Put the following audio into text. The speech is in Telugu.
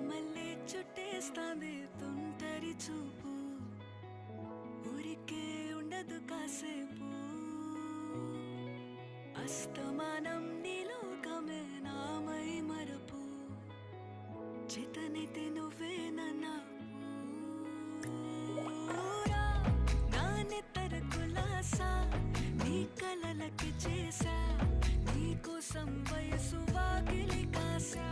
మళ్ళీ చుట్టేస్తాంది తుంటరి చూపు ఊరికే ఉండదు కాసేపు అస్తమానం నీలోకమే నామై మరపు చేతనైతే నువ్వే నాకు నానెత్తర కులాసా నీ కలలకి చేసా నీ కోసం వయసు వాకిలి కాసా